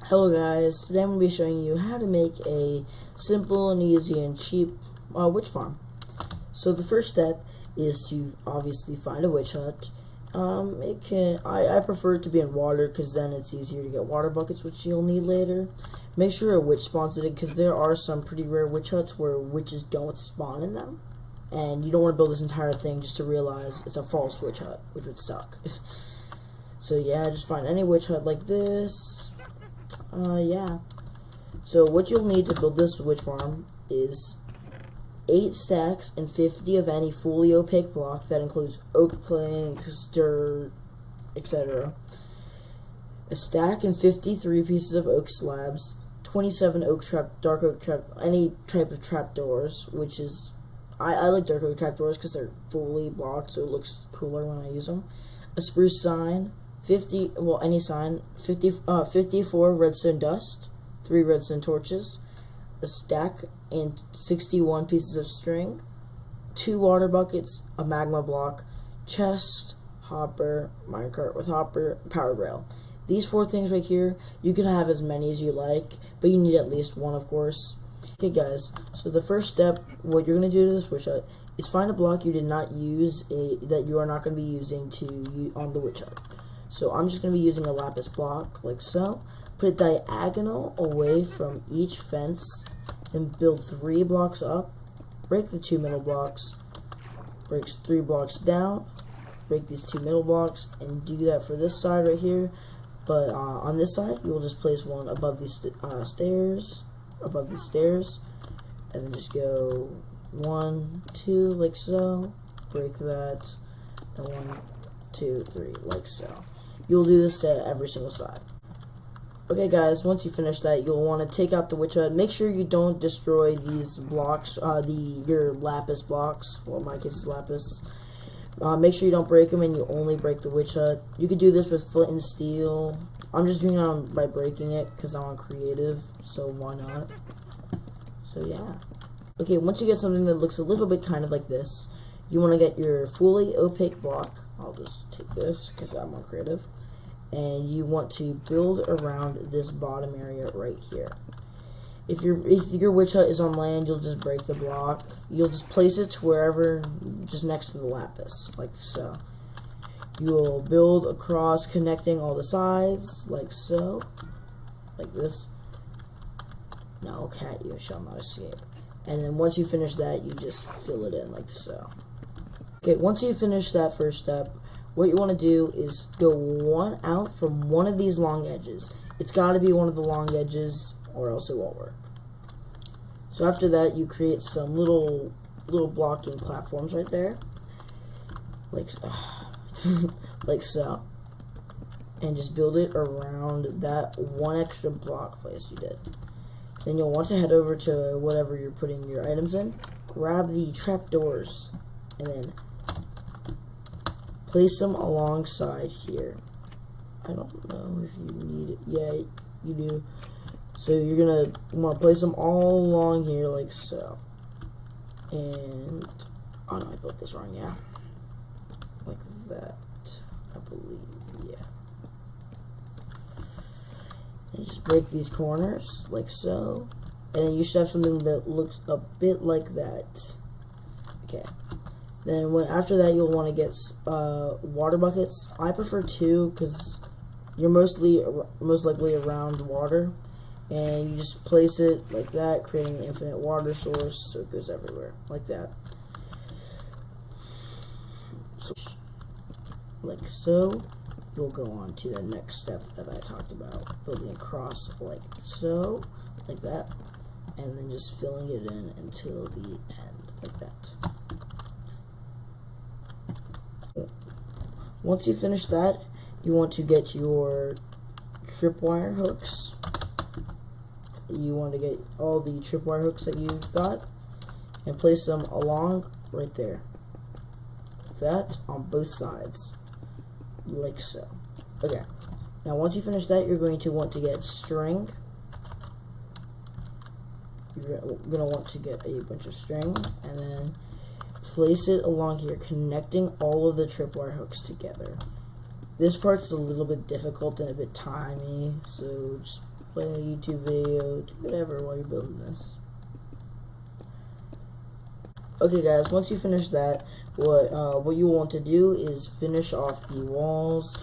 Hello guys, today I'm going to be showing you how to make a simple and easy and cheap witch farm. So the first step is to obviously find a witch hut. I prefer it to be in water because then it's easier to get water buckets, which you'll need later. Make sure a witch spawns in it because there are some pretty rare witch huts where witches don't spawn in them. And you don't want to build this entire thing just to realize it's a false witch hut, which would suck. So yeah, just find any witch hut like this. Yeah. So what you'll need to build this witch farm is 8 stacks and 50 of any fully opaque block. That includes oak planks, dirt, etc. A stack and 53 pieces of oak slabs, 27 dark oak trap, any type of trapdoors, which is, I like dark oak trapdoors because they're fully blocked, so it looks cooler when I use them. A spruce sign, any sign, 54 redstone dust, 3 redstone torches, a stack and 61 pieces of string, 2 water buckets, a magma block, chest, hopper, minecart with hopper, power rail. These 4 things right here, you can have as many as you like, but you need at least one, of course. Okay guys, so the first step, what you're going to do to this witch hut is find a block you did not use, that you are not going to be using on the witch hut. So I'm just going to be using a lapis block, like so. Put it diagonal away from each fence, and build 3 blocks up. Break the 2 middle blocks. Breaks 3 blocks down. Break these 2 middle blocks, and do that for this side right here. But on this side, you will just place one above these stairs, and then just go 1, 2, like so. Break that, and 1, 2, 3, like so. You'll do this to every single side. Okay guys, once you finish that, you'll want to take out the witch hut. Make sure you don't destroy these blocks, your lapis blocks. Well, in my case is lapis. Make sure you don't break them and you only break the witch hut. You could do this with flint and steel. I'm just doing it by breaking it because I'm on creative, so why not? So yeah. Okay, once you get something that looks a little bit kind of like this, you want to get your fully opaque block. I'll just take this because I'm on creative. And you want to build around this bottom area right here. If your witch hut is on land, you'll just break the block. You'll just place it to wherever, just next to the lapis, like so. You will build across, connecting all the sides, like so, like this. No, cat, you shall not escape. And then once you finish that, you just fill it in like so. Okay, once you finish that first step, what you want to do is go one out from one of these long edges. It's got to be one of the long edges, or else it won't work. So after that, you create some little blocking platforms right there, like like so, and just build it around that one extra block place you did. Then you'll want to head over to whatever you're putting your items in, grab the trapdoors, and then place them alongside here. I don't know if you need it. Yeah, you do. So you're gonna want to place them all along here like so. And oh no, I built this wrong. Yeah, like that. I believe. Yeah. And just break these corners like so, and then you should have something that looks a bit like that. Okay. Then after that, you'll want to get water buckets. I prefer 2 because you're most likely around water, and you just place it like that, creating an infinite water source, so it goes everywhere like that. So, like so, you'll go on to the next step that I talked about, building across like so, like that, and then just filling it in until the end, like that. Once you finish that, you want to get your tripwire hooks. You want to get all the tripwire hooks that you've got and place them along right there. Like that on both sides. Like so. Okay. Now once you finish that, you're going to want to get string. You're going to want to get a bunch of string and then place it along here, connecting all of the tripwire hooks together. This part's a little bit difficult and a bit timey, so just play a YouTube video, do whatever while you're building this. Okay guys, once you finish that, what you want to do is finish off the walls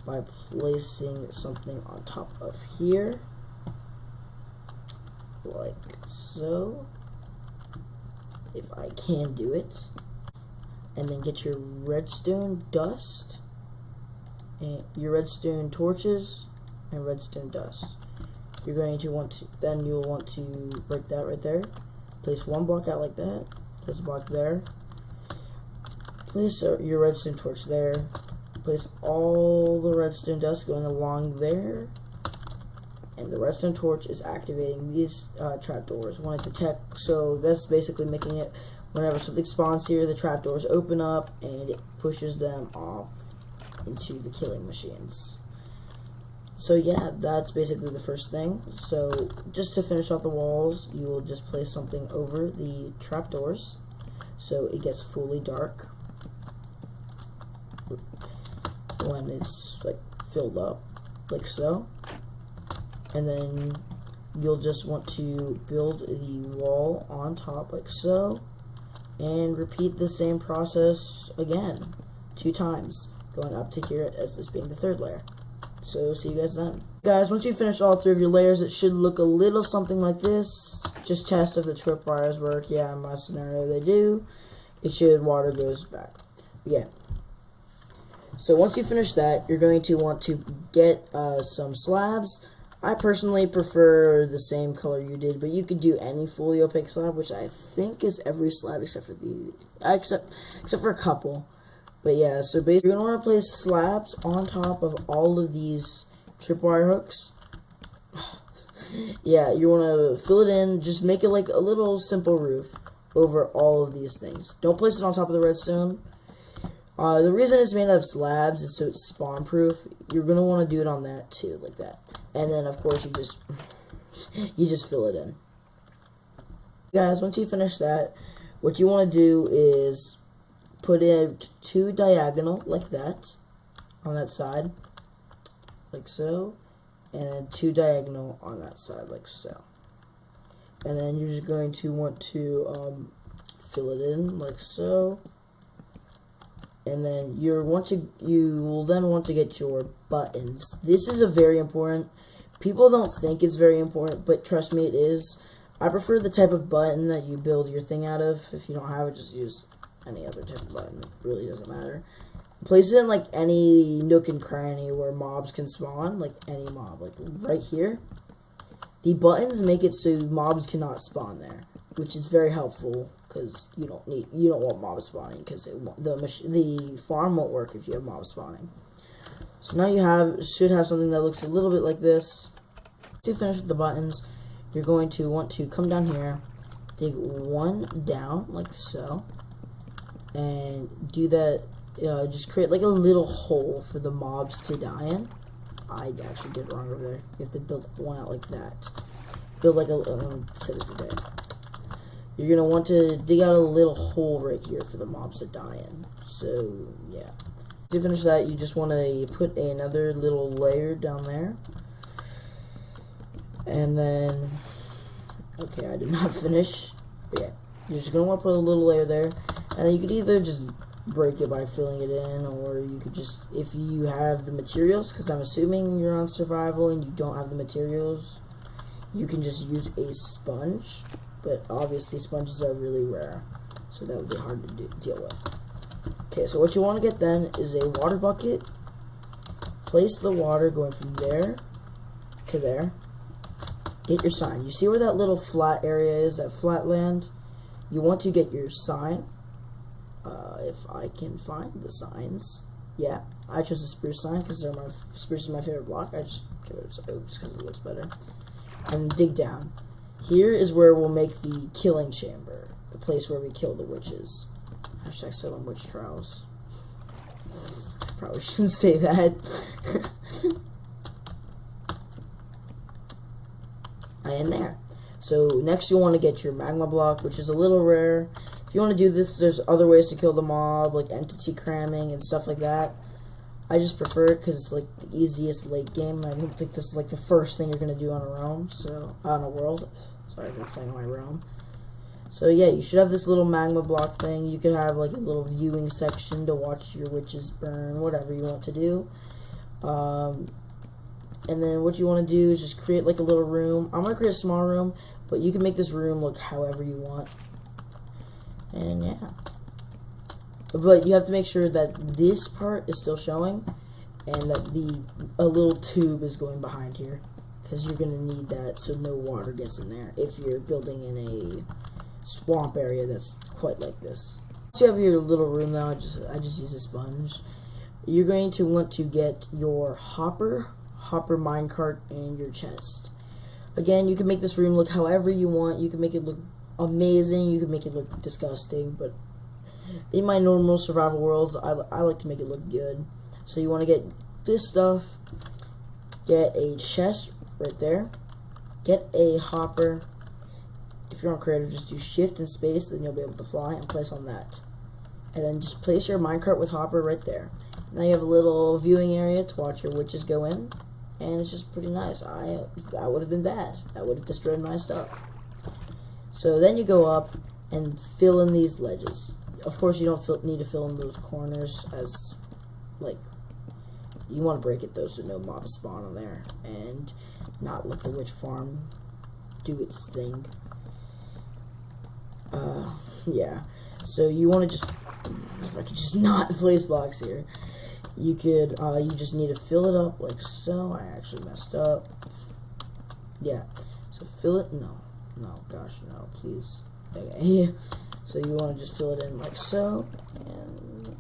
by placing something on top of here, like so, if I can do it. And then get your redstone dust, and your redstone torches, and redstone dust. You're going to want to, then you'll want to break that right there. Place one block out like that. Place a block there. Place your redstone torch there. Place all the redstone dust going along there. And the redstone torch is activating these trapdoors when it detects. So that's basically making it, whenever something spawns here, the trapdoors open up and it pushes them off into the killing machines. So yeah, that's basically the first thing. So just to finish off the walls, you will just place something over the trapdoors so it gets fully dark when it's like filled up, like so. And then you'll just want to build the wall on top like so, and repeat the same process again 2 times, going up to here as this being the 3rd layer. So see you guys then. Guys, once you finish all 3 of your layers, it should look a little something like this. Just test if the tripwires work. Yeah, in my scenario they do. It should, water goes back. Yeah. So once you finish that, you're going to want to get some slabs. I personally prefer the same color you did, but you could do any fully opaque slab, which I think is every slab except for except for a couple. But yeah, so basically you're gonna want to place slabs on top of all of these tripwire hooks. Yeah, you want to fill it in, just make it like a little simple roof over all of these things. Don't place it on top of the redstone. The reason it's made out of slabs is so it's spawn proof. You're gonna want to do it on that too, like that. And then of course you just fill it in. Guys, once you finish that, what you want to do is put in 2 diagonal like that on that side, like so, and then 2 diagonal on that side like so. And then you're just going to want to fill it in like so. And then you will then want to get your buttons. This is a very important. People don't think it's very important, but trust me, it is. I prefer the type of button that you build your thing out of. If you don't have it, just use any other type of button. It really doesn't matter. Place it in like any nook and cranny where mobs can spawn, like any mob, like right here. The buttons make it so mobs cannot spawn there, which is very helpful because you don't want mobs spawning, because the farm won't work if you have mobs spawning. So now you should have something that looks a little bit like this. To finish with the buttons, you're going to want to come down here, dig 1 down like so, and do that. Just create like a little hole for the mobs to die in. I actually did it wrong over there. You have to build one out like that. Build like a set it today. You're gonna want to dig out a little hole right here for the mobs to die in. So yeah. To finish that, you just want to put another little layer down there. And then, okay, I did not finish. But yeah, you're just gonna want to put a little layer there, and then you could either just break it by filling it in, or you could just, if you have the materials, because I'm assuming you're on survival and you don't have the materials, you can just use a sponge. But obviously sponges are really rare, so that would be hard to deal with. Okay, so what you want to get then is a water bucket. Place the water going from there to there. Get your sign. You see where that little flat area is, that flat land? You want to get your sign. If I can find the signs. Yeah, I chose the spruce sign because spruce is my favorite block. I just chose oaks because it looks better. And dig down. Here is where we'll make the killing chamber, the place where we kill the witches. Hashtag Salem witch trials. Probably shouldn't say that. And there. So next you'll want to get your magma block, which is a little rare. If you want to do this, there's other ways to kill the mob, like entity cramming and stuff like that. I just prefer it because it's like the easiest late game. I don't think this is like the first thing you're gonna do on a realm, so on a world. Sorry, I've been playing on my realm. So yeah, you should have this little magma block thing. You could have like a little viewing section to watch your witches burn, whatever you want to do. And then what you want to do is just create like a little room. I'm gonna create a small room, but you can make this room look however you want. And yeah. But you have to make sure that this part is still showing and that a little tube is going behind here, because you're going to need that so no water gets in there if you're building in a swamp area that's quite like this. Once you have your little room now, I just use a sponge. You're going to want to get your hopper minecart, and your chest. Again, you can make this room look however you want. You can make it look amazing, you can make it look disgusting, but in my normal survival worlds, I like to make it look good. So you want to get this stuff, get a chest right there, get a hopper. If you're on creative, just do shift and space, then you'll be able to fly and place on that. And then just place your minecart with hopper right there. Now you have a little viewing area to watch your witches go in, and it's just pretty nice. That would have been bad. That would have destroyed my stuff. So then you go up and fill in these ledges. Of course, you don't need to fill in those corners, as like you want to break it though, so no mobs spawn on there, and not let the witch farm do its thing. Yeah. So you want to just, if I could just not place blocks here, you could you just need to fill it up like so. I actually messed up. Yeah. So fill it. No, gosh, no, please. Okay. So you want to just fill it in like so, and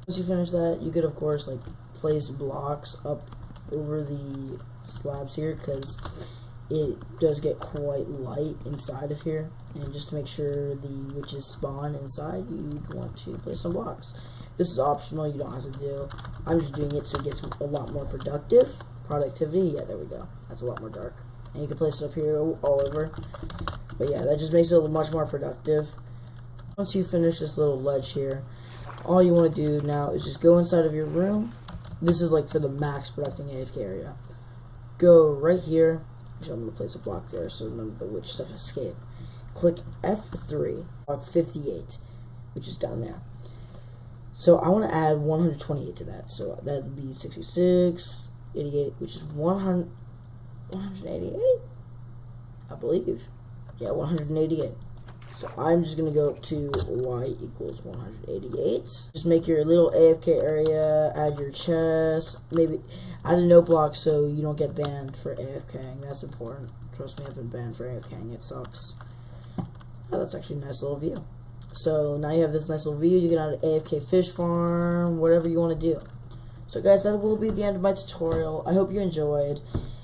once you finish that, you could of course like place blocks up over the slabs here, because it does get quite light inside of here, and just to make sure the witches spawn inside, you'd want to place some blocks. This is optional, you don't have to do. I'm just doing it so it gets a lot more productivity. Yeah, there we go. That's a lot more dark. And you can place it up here all over. But yeah, that just makes it much more productive. Once you finish this little ledge here, all you want to do now is just go inside of your room. This is like for the max producting AFK area. Go right here. Actually, I'm going to place a block there so none of the witch stuff escape. Click F3, block 58, which is down there. So I want to add 128 to that. So that would be 66, 88, which is 188, I believe. Yeah, 188. So I'm just going to go to y equals 188. Just make your little AFK area, add your chest, maybe add a note block so you don't get banned for AFKing. That's important. Trust me, I've been banned for AFKing. It sucks. Oh, that's actually a nice little view. So now you have this nice little view. You can add an AFK fish farm, whatever you want to do. So guys, that will be the end of my tutorial. I hope you enjoyed.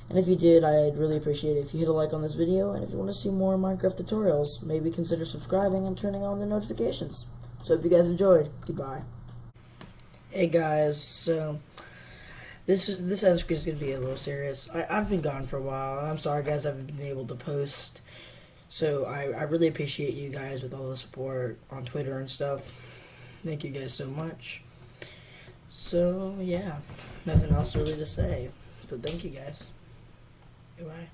And if you did, I'd really appreciate it if you hit a like on this video, and if you want to see more Minecraft tutorials, maybe consider subscribing and turning on the notifications. So hope you guys enjoyed. Goodbye. Hey guys, so this end screen is going to be a little serious. I've been gone for a while, and I'm sorry guys I haven't been able to post. So I really appreciate you guys with all the support on Twitter and stuff. Thank you guys so much. So yeah, nothing else really to say, but thank you guys. Goodbye.